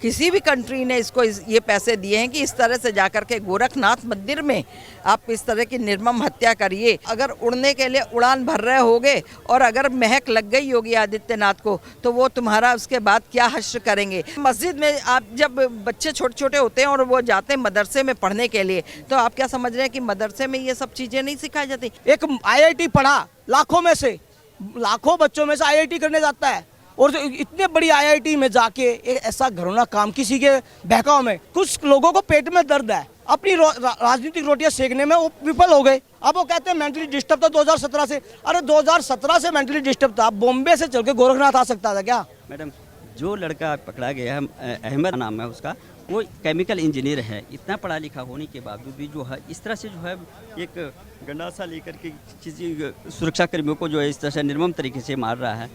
किसी भी कंट्री ने इसको ये पैसे दिए हैं कि इस तरह से जाकर के गोरखनाथ मंदिर में आप इस तरह की निर्मम हत्या करिए। अगर उड़ने के लिए उड़ान भर रहे होगे और अगर महक लग गई योगी आदित्यनाथ को तो वो तुम्हारा उसके बाद क्या हश्र करेंगे। मस्जिद में आप जब बच्चे छोटे छोटे होते हैं और वो जाते हैं मदरसे में पढ़ने के लिए, तो आप क्या समझ रहे हैं कि मदरसे में ये सब चीज़ें नहीं सिखाई जाती। एक IIT पढ़ा, लाखों बच्चों में से IIT करने जाता है, और इतने बड़ी IIT में जाके एक ऐसा घिनौना काम, किसी के बहकाव में कुछ लोगों को पेट में दर्द है, अपनी राजनीतिक रोटियां सेकने में वो विफल हो गए। अब वो कहते हैं मेंटली डिस्टर्ब था 2017 से। अरे 2017 से मेंटली डिस्टर्ब था, बॉम्बे से चल के गोरखनाथ आ सकता था क्या? मैडम, जो लड़का पकड़ा गया है, अहमद नाम है उसका, वो केमिकल इंजीनियर है। इतना पढ़ा लिखा होने के बावजूद भी जो है इस तरह से जो है एक गंडासा लेकर के किसी सुरक्षा कर्मियों को जो है इस तरह से निर्मम तरीके से मार रहा है,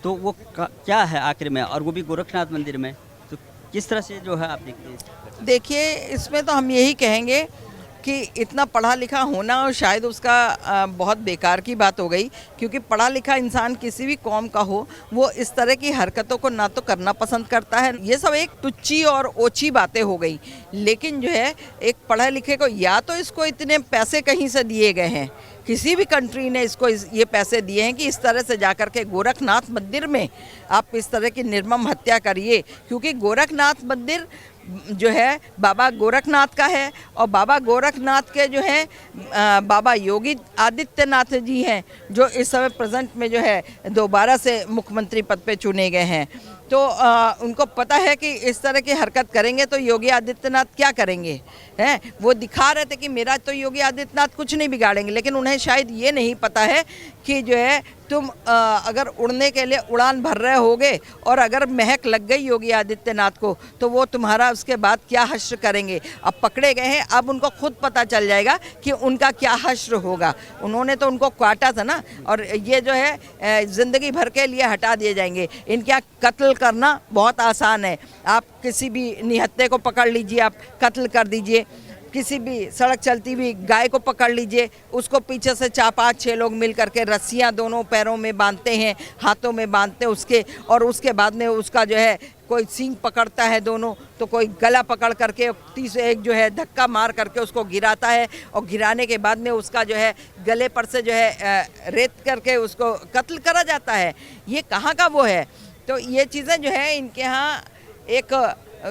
तो वो क्या है आखिर में, और वो भी गोरखनाथ मंदिर में, तो किस तरह से जो है आप देखते हैं? देखिए, इसमें तो हम यही कहेंगे कि इतना पढ़ा लिखा होना और शायद उसका बहुत बेकार की बात हो गई, क्योंकि पढ़ा लिखा इंसान किसी भी कौम का हो वो इस तरह की हरकतों को ना तो करना पसंद करता है। ये सब एक तुच्छी और ओछी बातें हो गई, लेकिन जो है एक पढ़े लिखे को या तो इसको इतने पैसे कहीं से दिए गए हैं, किसी भी कंट्री ने इसको ये पैसे दिए हैं कि इस तरह से जाकर के गोरखनाथ मंदिर में आप इस तरह की निर्मम हत्या करिए, क्योंकि गोरखनाथ मंदिर जो है बाबा गोरखनाथ का है और बाबा गोरखनाथ के जो है बाबा योगी आदित्यनाथ जी हैं, जो इस समय प्रेजेंट में जो है दोबारा से मुख्यमंत्री पद पे चुने गए हैं। तो उनको पता है कि इस तरह की हरकत करेंगे तो योगी आदित्यनाथ क्या करेंगे, हैं? वो दिखा रहे थे कि मेरा तो योगी आदित्यनाथ कुछ नहीं बिगाड़ेंगे, लेकिन उन्हें शायद ये नहीं पता है कि जो है तुम अगर उड़ने के लिए उड़ान भर रहे होगे और अगर महक लग गई योगी आदित्यनाथ को तो वो तुम्हारा उसके बाद क्या हश्र करेंगे। अब पकड़े गए हैं, अब उनको खुद पता चल जाएगा कि उनका क्या हश्र होगा। उन्होंने तो उनको काटा था ना, और ये जो है ज़िंदगी भर के लिए हटा दिए जाएंगे। इनके यहाँ कत्ल करना बहुत आसान है। आप किसी भी निहत्थे को पकड़ लीजिए, आप कत्ल कर दीजिए। किसी भी सड़क चलती हुई गाय को पकड़ लीजिए, उसको पीछे से 4-5-6 लोग मिल करके रस्सियाँ दोनों पैरों में बांधते हैं, हाथों में बांधते हैं उसके, और उसके बाद में उसका जो है कोई सींग पकड़ता है दोनों, तो कोई गला पकड़ करके तीसरे एक जो है धक्का मार करके उसको गिराता है, और गिराने के बाद में उसका जो है गले पर से जो है रेत करके उसको कत्ल करा जाता है। ये कहाँ का वो है? तो ये चीज़ें जो है इनके यहाँ एक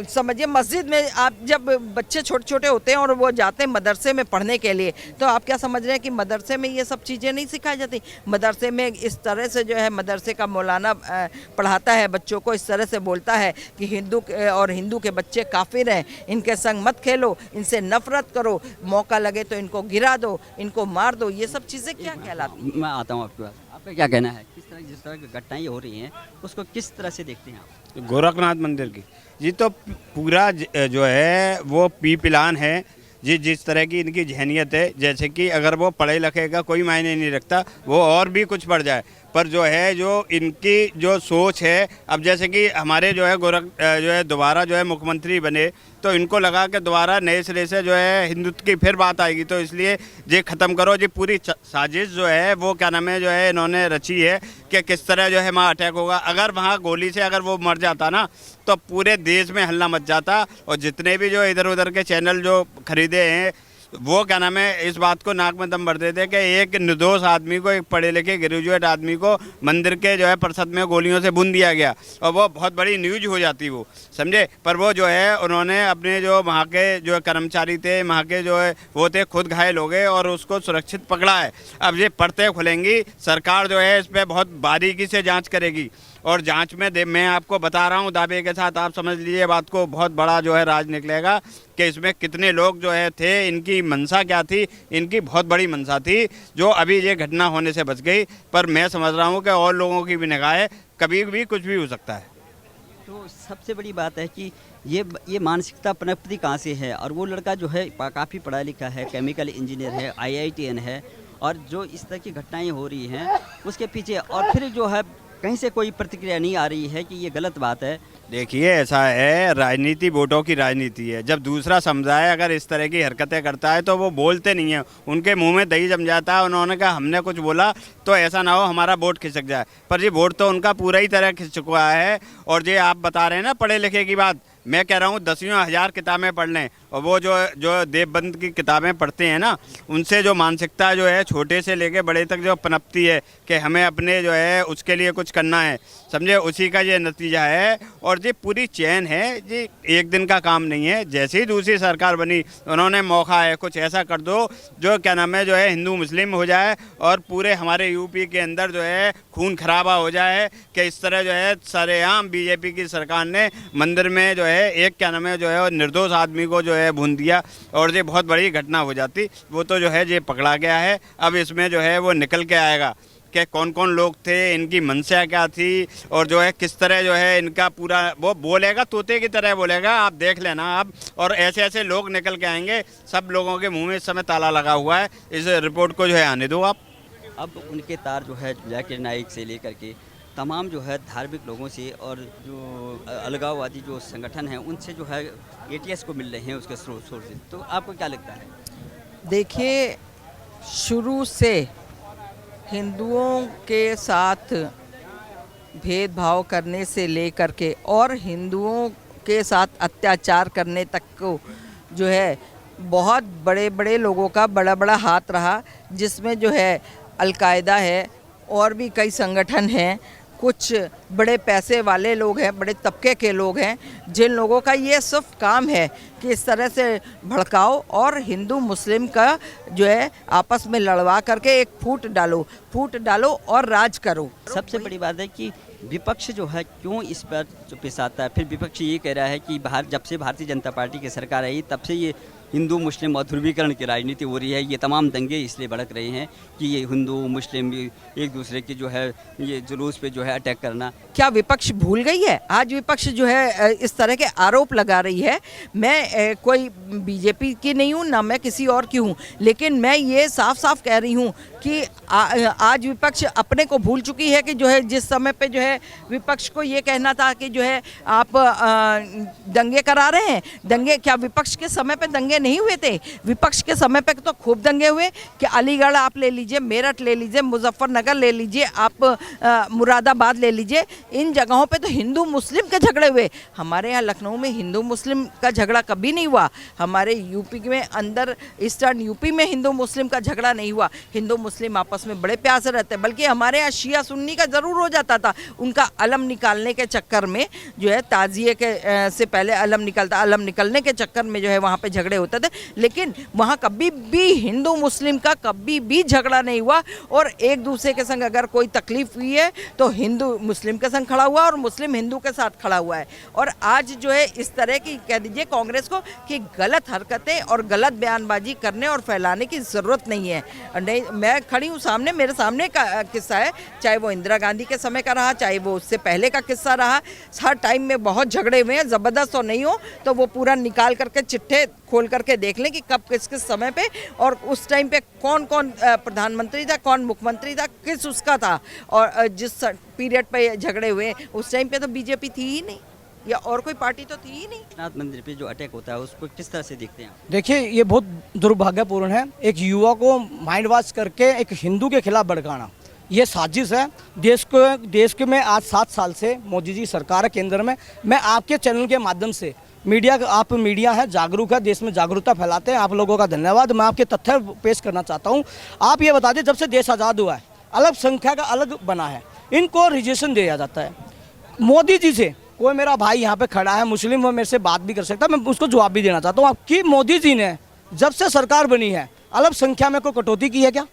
समझिए, मस्जिद में आप जब बच्चे छोटे छोटे होते हैं और वो जाते हैं मदरसे में पढ़ने के लिए, तो आप क्या समझ रहे हैं कि मदरसे में ये सब चीज़ें नहीं सिखाई जाती। मदरसे में इस तरह से जो है मदरसे का मौलाना पढ़ाता है बच्चों को, इस तरह से बोलता है कि हिंदू के बच्चे काफिर हैं, इनके संग मत खेलो, इनसे नफरत करो, मौका लगे तो इनको गिरा दो, इनको मार दो। ये सब चीज़ें क्या कहलाती? मैं आता हूँ आपके पास, आपका क्या कहना है, जिस तरह की घटनाएं हो रही हैं उसको किस तरह से देखते हैं आप? गोरखनाथ मंदिर की जी तो पूरा जो है वो प्लान है जी। जिस तरह की इनकी जहनीत है, जैसे कि अगर वो पढ़े लिखे का कोई मायने नहीं रखता, वो और भी कुछ पढ़ जाए, पर जो है जो इनकी जो सोच है, अब जैसे कि हमारे जो है जो है दोबारा जो है मुख्यमंत्री बने, तो इनको लगा कि दोबारा नए सिरे से जो है हिंदुत्व की फिर बात आएगी, तो इसलिए ये ख़त्म करो जी। पूरी साजिश जो है वो क्या नाम है जो है इन्होंने रची है कि किस तरह जो है वहाँ अटैक होगा। अगर वहाँ गोली से अगर वो मर जाता ना तो पूरे देश में हल्ला मच जाता, और जितने भी जो इधर उधर के चैनल जो खरीदे हैं वो क्या नाम है इस बात को नाक में दम भर देते कि एक निर्दोष आदमी को, एक पढ़े लिखे ग्रेजुएट आदमी को मंदिर के जो है परिषद में गोलियों से भून दिया गया, और वो बहुत बड़ी न्यूज हो जाती वो, समझे। पर वो जो है उन्होंने अपने जो वहाँ के जो कर्मचारी थे, वहाँ के जो है वो थे, खुद घायल हो गए और उसको सुरक्षित पकड़ा है। अब ये पर्दे खुलेंगी, सरकार जो है इस पर बहुत बारीकी से जाँच करेगी, और जांच में मैं आपको बता रहा हूं दावे के साथ, आप समझ लीजिए बात को, बहुत बड़ा जो है राज निकलेगा कि इसमें कितने लोग जो है थे, इनकी मंशा क्या थी। इनकी बहुत बड़ी मंशा थी जो अभी ये घटना होने से बच गई, पर मैं समझ रहा हूं कि और लोगों की भी निगाहें, कभी भी कुछ भी हो सकता है। तो सबसे बड़ी बात है कि ये मानसिकता पनपती कहाँ से है, और वो लड़का जो है काफ़ी पढ़ा लिखा है, केमिकल इंजीनियर है, IITN है, और जो इस तरह की घटनाएँ हो रही हैं उसके पीछे, और फिर जो है कहीं से कोई प्रतिक्रिया नहीं आ रही है कि ये गलत बात है। देखिए ऐसा है, राजनीति वोटों की राजनीति है। जब दूसरा समुदाय अगर इस तरह की हरकतें करता है तो वो बोलते नहीं है, उनके मुंह में दही जम जाता है। उन्होंने कहा हमने कुछ बोला तो ऐसा ना हो हमारा वोट खिसक जाए, पर ये वोट तो उनका पूरा ही तरह खिसक चुका है। और ये आप बता रहे हैं ना पढ़े लिखे की बात, मैं कह रहा हूँ 10,000 किताबें पढ़ लें, और वो जो देवबंद की किताबें पढ़ते हैं ना, उनसे जो मानसिकता जो है छोटे से लेके बड़े तक जो पनपती है कि हमें अपने जो है उसके लिए कुछ करना है, समझे, उसी का ये नतीजा है। और ये पूरी चैन है जी, एक दिन का काम नहीं है। जैसे ही दूसरी सरकार बनी, उन्होंने मौका है कुछ ऐसा कर दो जो क्या नाम है जो है हिंदू मुस्लिम हो जाए और पूरे हमारे यूपी के अंदर जो है खून खराबा हो जाए, कि इस तरह जो है सरेआम बीजेपी की सरकार ने मंदिर में जो है एक क्या नाम है जो है निर्दोष आदमी को जो है भून दिया, और ये बहुत बड़ी घटना हो जाती। वो तो जो है ये पकड़ा गया है, अब इसमें जो है वो निकल के आएगा कि कौन कौन लोग थे, इनकी मंशा क्या थी, और जो है किस तरह जो है इनका पूरा वो बोलेगा, तोते की तरह बोलेगा, आप देख लेना आप। और ऐसे ऐसे लोग निकल के आएंगे, सब लोगों के मुंह में इस समय ताला लगा हुआ है। इस रिपोर्ट को जो है आने दो आप। अब उनके तार जो है जाकिर नाइक से लेकर के तमाम जो है धार्मिक लोगों से और जो अलगाववादी जो संगठन हैं उनसे जो है ATS को मिल रहे हैं उसके स्रोत से। तो आपको क्या लगता है? देखिए, शुरू से हिंदुओं के साथ भेदभाव करने से लेकर के और हिंदुओं के साथ अत्याचार करने तक को जो है बहुत बड़े बड़े लोगों का बड़ा बड़ा हाथ रहा, जिसमें जो है अलकायदा है और भी कई संगठन हैं, कुछ बड़े पैसे वाले लोग हैं, बड़े तबके के लोग हैं, जिन लोगों का ये सिर्फ काम है कि इस तरह से भड़काओ और हिंदू मुस्लिम का जो है आपस में लड़वा करके एक फूट डालो और राज करो। सबसे बड़ी बात है कि विपक्ष जो है क्यों इस पर पेश आता है। फिर विपक्ष ये कह रहा है कि जब से भारतीय जनता पार्टी की सरकार आई तब से ये हिंदू मुस्लिम और ध्रुवीकरण की राजनीति हो रही है। ये तमाम दंगे इसलिए भड़क रहे हैं कि ये हिंदू मुस्लिम एक दूसरे की जो है ये जुलूस पे जो है अटैक करना। क्या विपक्ष भूल गई है? आज विपक्ष जो है इस तरह के आरोप लगा रही है। मैं कोई बीजेपी की नहीं हूँ, ना मैं किसी और की हूँ, लेकिन मैं ये साफ साफ कह रही हूँ कि आज विपक्ष अपने को भूल चुकी है कि जो है जिस समय पे जो है विपक्ष को ये कहना था कि जो है आप दंगे करा रहे हैं। दंगे क्या विपक्ष के समय पे दंगे नहीं हुए थे? विपक्ष के समय पे तो खूब दंगे हुए कि अलीगढ़ आप ले लीजिए, मेरठ ले लीजिए, मुजफ्फरनगर ले लीजिए, आप मुरादाबाद ले लीजिए, इन जगहों पे तो हिंदू मुस्लिम के झगड़े हुए। हमारे यहाँ लखनऊ में हिंदू मुस्लिम का झगड़ा कभी नहीं हुआ। हमारे यूपी में अंदर ईस्टर्न यूपी में हिंदू मुस्लिम का झगड़ा नहीं हुआ। हिंदू मुस्लिम आपस में बड़े प्यार से रहते हैं, बल्कि हमारे यहाँ शिया सुन्नी का ज़रूर हो जाता था। उनका अलम निकालने के चक्कर में जो है ताजिए के से पहले अलम निकलता, अलम निकलने के चक्कर में जो है वहाँ पे झगड़े होते थे, लेकिन वहाँ कभी भी हिंदू मुस्लिम का कभी भी झगड़ा नहीं हुआ। और एक दूसरे के संग अगर कोई तकलीफ हुई है तो हिंदू मुस्लिम के संग खड़ा हुआ और मुस्लिम हिंदू के साथ खड़ा हुआ है। और आज जो है इस तरह की कह दीजिए कांग्रेस को कि गलत हरकतें और गलत बयानबाजी करने और फैलाने की ज़रूरत नहीं है। नहीं, मैं खड़ी हूँ सामने, मेरे सामने का किस्सा है, चाहे वो इंदिरा गांधी के समय का रहा, चाहे वो उससे पहले का किस्सा रहा। हर टाइम में बहुत झगड़े हुए हैं, ज़बरदस्त और नहीं हो तो वो पूरा निकाल करके चिट्ठे खोल करके देख लें कि कब किस किस समय पे और उस टाइम पे कौन कौन प्रधानमंत्री था, कौन मुख्यमंत्री था, किस उसका था, और जिस पीरियड पे झगड़े हुए उस टाइम पे तो बीजेपी थी ही नहीं या और कोई पार्टी तो थी ही नहीं। नाथ मंदिर पे जो अटैक होता है उसको किस तरह से देखते हैं? देखिए, ये बहुत दुर्भाग्यपूर्ण है। एक युवा को माइंड वॉश करके एक हिंदू के खिलाफ भड़काना, ये साजिश है। देश के में आज 7 साल से मोदी जी सरकार है केंद्र में। मैं आपके चैनल के माध्यम से आप मीडिया है, जागरूक है, देश में जागरूकता फैलाते हैं, आप लोगों का धन्यवाद। मैं आपके तथ्य पेश करना चाहता हूँ। आप ये बता दें, जब से देश आज़ाद हुआ है अलग संख्या का अलग बना है, इनको रिजर्वेशन दिया जाता है। मोदी जी से कोई मेरा भाई यहाँ पे खड़ा है मुस्लिम, वो मेरे से बात भी कर सकता है, मैं उसको जवाब भी देना चाहता हूँ कि मोदी जी ने जब से सरकार बनी है अलग संख्या में कोई कटौती की है क्या?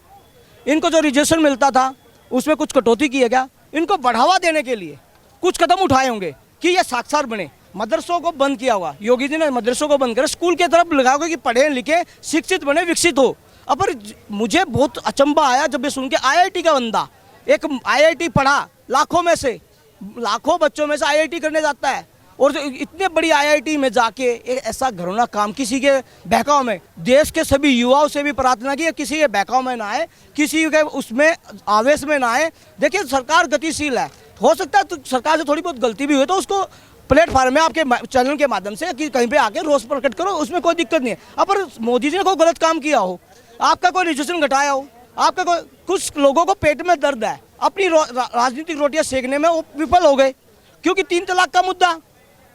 इनको जो रिजर्वेशन मिलता था उसमें कुछ कटौती की है क्या? इनको बढ़ावा देने के लिए कुछ कदम उठाए होंगे कि ये साक्षर बने। मदरसों को बंद किया हुआ, योगी जी ने मदरसों को बंद कर स्कूल की तरफ लगाओगे कि पढ़े लिखे शिक्षित बने, विकसित हो। अब मुझे बहुत अचंभा आया जब ये सुन के IIT का बंदा, एक IIT पढ़ा, लाखों बच्चों में से IIT करने जाता है, और इतने बड़ी IIT में जाके एक ऐसा घिनौना काम किसी के बहकाव में, देश के सभी युवाओं से भी प्रार्थना की किसी के बहकाव में ना आए, किसी के उसमें आवेश में ना आए। देखिए, सरकार गतिशील है, हो सकता है तो सरकार से थोड़ी बहुत गलती भी हुई तो उसको प्लेटफॉर्म में आपके चैनल के माध्यम से कि कहीं पे आके रोष प्रकट करो, उसमें कोई दिक्कत नहीं है। अब पर मोदी जी ने कोई गलत काम किया हो, आपका कोई रिजर्वेशन घटाया हो, आपका कोई, कुछ लोगों को पेट में दर्द है, अपनी राजनीतिक रोटियां सेकने में वो विफल हो गए, क्योंकि 3 तलाक का मुद्दा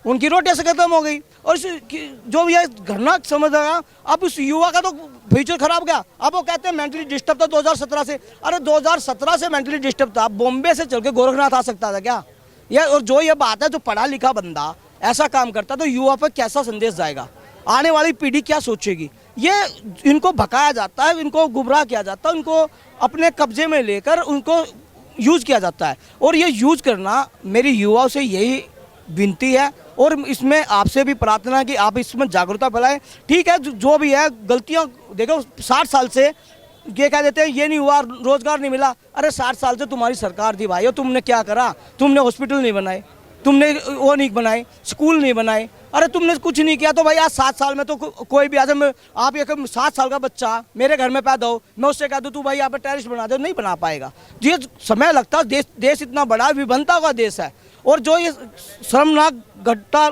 उनकी रोटी ऐसे खत्म हो गई। और जो ये घटना समझ रहा, अब उस युवा का तो फ्यूचर खराब गया। अब वो कहते हैं मेंटली डिस्टर्ब था 2017 से। अरे 2017 से मेंटली डिस्टर्ब था, बॉम्बे से चल के गोरखनाथ आ सकता था क्या? और जो ये बात है, जो पढ़ा लिखा बंदा ऐसा काम करता तो युवा पर कैसा संदेश जाएगा, आने वाली पीढ़ी क्या सोचेगी? ये इनको भकाया जाता है, इनको गुमराह किया जाता है, उनको अपने कब्जे में लेकर उनको यूज़ किया जाता है। और ये यूज़ करना, मेरी युवाओं से यही विनती है और इसमें आपसे भी प्रार्थना कि आप इसमें जागरूकता फैलाएं। ठीक है, जो भी है गलतियां, देखो 60 साल से ये कह देते हैं ये नहीं हुआ, रोजगार नहीं मिला। अरे 60 साल से तुम्हारी सरकार थी भाइयों, तुमने क्या करा? तुमने हॉस्पिटल नहीं बनाए, तुमने वो नहीं बनाए, स्कूल नहीं बनाए, अरे तुमने कुछ नहीं किया। तो भाई आज 7 साल में तो कोई भी आज आप ये 7 साल का बच्चा मेरे घर में पैदा हो, मैं उससे कह दूँ तू भाई यहाँ पे टेरिस बना दे, नहीं बना पाएगा। ये समय लगता है, देश इतना बड़ा विभिन्नता का देश है। और जो ये शर्मनाक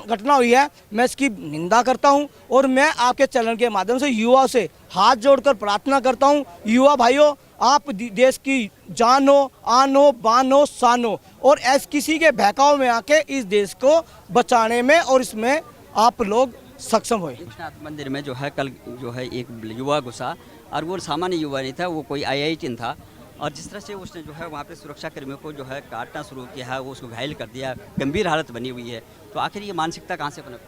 घटना हुई है, मैं इसकी निंदा करता हूं। और मैं आपके चैनल के माध्यम से युवा से हाथ जोड़कर प्रार्थना करता हूं, युवा भाइयों, आप देश की जान हो, आन हो, बान हो, शान हो, और ऐसे किसी के बहकाव में आके इस देश को बचाने में और इसमें आप लोग सक्षम हुए। विश्वनाथ मंदिर में जो है कल जो है एक युवा घुसा, और वो सामान्य युवा नहीं था, वो कोई IITian था। और जिस तरह से उसने जो है वहाँ पे सुरक्षा कर्मियों को जो है काटना शुरू किया है, वो उसको घायल कर दिया, गंभीर हालत बनी हुई है। तो आखिर ये मानसिकता कहाँ से बना?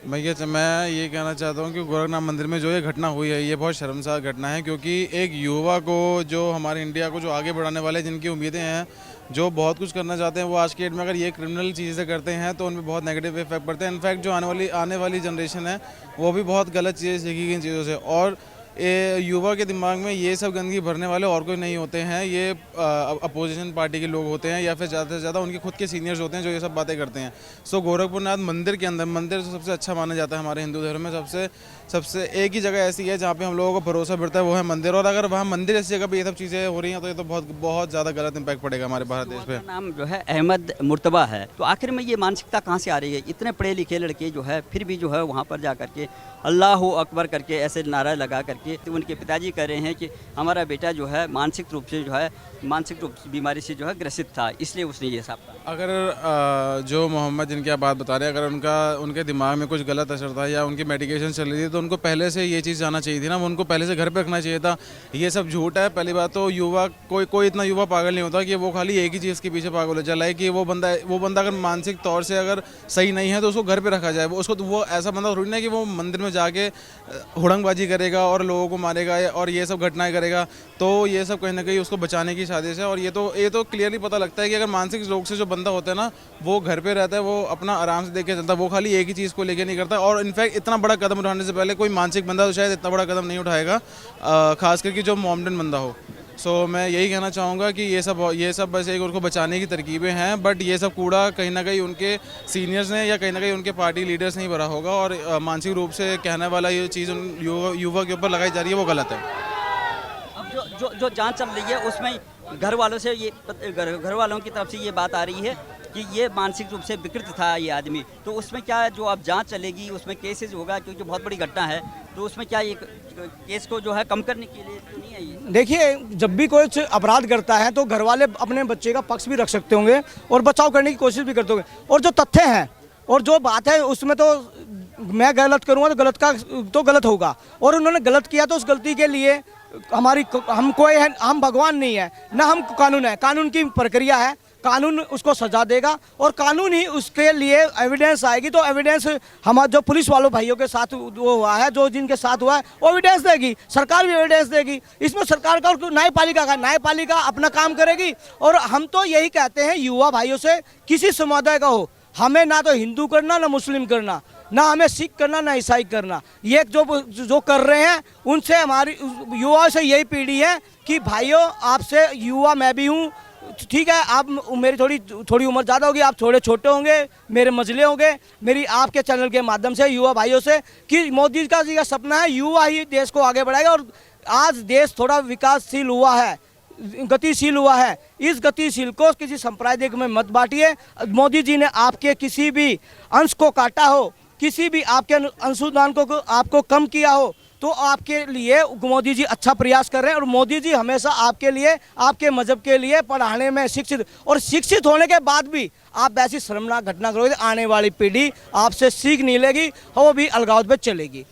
मैं ये कहना चाहता हूँ कि गोरखनाथ मंदिर में जो ये घटना हुई है, ये बहुत शर्मसार घटना है। क्योंकि एक युवा को, जो हमारे इंडिया को जो आगे बढ़ाने वाले, जिनकी उम्मीदें हैं, जो बहुत कुछ करना चाहते हैं, वो आज की डेट में अगर ये क्रिमिनल चीज़ें करते हैं तो उन पर बहुत नेगेटिव इफेक्ट पड़ते हैं। इनफैक्ट जो आने वाली जनरेशन है वो भी बहुत गलत चीज़ें सीखी इन चीज़ों से। और युवा के दिमाग में ये सब गंदगी भरने वाले और कोई नहीं होते हैं, ये अपोजिशन पार्टी के लोग होते हैं, या फिर ज़्यादा से ज़्यादा उनके खुद के सीनियर्स होते हैं जो ये सब बातें करते हैं। सो गोरखपुरनाथ मंदिर के अंदर, मंदिर सबसे अच्छा माना जाता है हमारे हिंदू धर्म में। सबसे एक ही जगह ऐसी है जहाँ पे हम लोगों को भरोसा बढ़ता है, वो है मंदिर। और अगर वहाँ मंदिर ऐसी जगह पे ये सब चीज़ें हो रही हैं तो ये तो बहुत ज़्यादा गलत इंपैक्ट पड़ेगा हमारे भारत देश पे। नाम जो है अहमद मुर्तबा है। तो आखिर में ये मानसिकता कहाँ से आ रही है? इतने पढ़े लिखे लड़के जो है फिर भी जो है वहाँ पर जा करके अल्लाह अकबर करके ऐसे नारा लगा करके, तो उनके पिताजी कह रहे हैं कि हमारा बेटा जो है मानसिक रूप से बीमारी से जो है ग्रसित था, इसलिए उसने ये सब कहा। अगर जो मोहम्मद जिनकी आप बात बता रहे हैं, अगर उनके दिमाग में कुछ गलत असर था या उनकी मेडिकेशन चल रही थी, तो उनको पहले से ये चीज़ जाना चाहिए थी ना, उनको पहले से घर पे रखना चाहिए था। ये सब झूठ है। पहली बात तो युवा, कोई इतना युवा पागल नहीं होता कि वो खाली एक ही चीज़ के पीछे पागल हो जाए कि वो बंदा अगर मानसिक तौर से अगर सही नहीं है तो उसको घर पे रखा जाए। वो ऐसा बंदा थोड़ी ना कि वो मंदिर में जाके हुड़ंगबाजी करेगा और लोगों को मारेगा और ये सब घटनाएं करेगा। तो ये सब कहीं ना कहीं उसको बचाने की साजिश है। और ये तो क्लियरली पता लगता है कि अगर मानसिक रोग से जो बंदा होता है ना, वो घर पे रहता है, वो अपना आराम से देख के चलता है, वो खाली एक ही चीज़ को लेके नहीं करता। और इनफैक्ट इतना बड़ा कदम उठाने से पहले कोई मानसिक बंदा तो शायद इतना बड़ा कदम नहीं उठाएगा, खास करके जो मोमडन बंदा हो। सो मैं यही कहना चाहूँगा कि ये सब बस एक उनको बचाने की तरकीबें हैं, बट ये सब कूड़ा कहीं ना कहीं उनके सीनियर्स ने या कहीं ना कहीं उनके पार्टी लीडर्स नहीं भरा होगा। और मानसिक रूप से कहने वाला ये चीज़ युवा के ऊपर लगाई जा रही है, वो गलत है। अब जो जांच चल रही है उसमें घर वालों की तरफ से ये बात आ रही है कि ये मानसिक रूप से विकृत था ये आदमी। तो उसमें क्या जो अब जांच चलेगी, उसमें केसेस होगा, क्योंकि बहुत बड़ी घटना है, तो उसमें क्या ये केस को जो है कम करने के लिए तो नहीं है ये? देखिए, जब भी कोई अपराध करता है तो घर वाले अपने बच्चे का पक्ष भी रख सकते होंगे और बचाव करने की कोशिश भी करते होंगे। और जो तथ्य हैं और जो बात है उसमें तो मैं गलत करूँगा तो गलत होगा। और उन्होंने गलत किया तो उस गलती के लिए हम भगवान नहीं है, ना हम कानून है। कानून की प्रक्रिया है, कानून उसको सजा देगा और कानून ही उसके लिए एविडेंस आएगी। तो एविडेंस हमारे जो पुलिस वालों भाइयों के साथ वो हुआ है, जो जिनके साथ हुआ है, वो एविडेंस देगी, सरकार भी एविडेंस देगी। इसमें सरकार का और न्यायपालिका अपना काम करेगी। और हम तो यही कहते हैं युवा भाइयों से, किसी समुदाय का हो, हमें ना तो हिंदू करना, ना मुस्लिम करना, ना हमें सिख करना, ना ईसाई करना। ये जो कर रहे हैं उनसे हमारी युवाओं से यही पीढ़ी है कि भाइयों, आपसे युवा मैं भी हूँ, ठीक है, आप मेरी थोड़ी उम्र ज़्यादा होगी, आप थोड़े छोटे होंगे, मेरे मजले होंगे। मेरी आपके चैनल के माध्यम से युवा भाइयों से कि मोदी का जी का सपना है युवा ही देश को आगे बढ़ाएगा। और आज देश थोड़ा विकासशील हुआ है, गतिशील हुआ है। इस गतिशील को किसी सांप्रदायिक में मत बांटिए। मोदी जी ने आपके किसी भी अंश को काटा हो, किसी भी आपके अंशदान को आपको कम किया हो, तो आपके लिए मोदी जी अच्छा प्रयास कर रहे हैं और मोदी जी हमेशा आपके लिए, आपके मजहब के लिए पढ़ाने में शिक्षित होने के बाद भी आप ऐसी शर्मनाक घटना करोगे तो आने वाली पीढ़ी आपसे सीख नहीं लेगी और वो भी अलगाव पे चलेगी।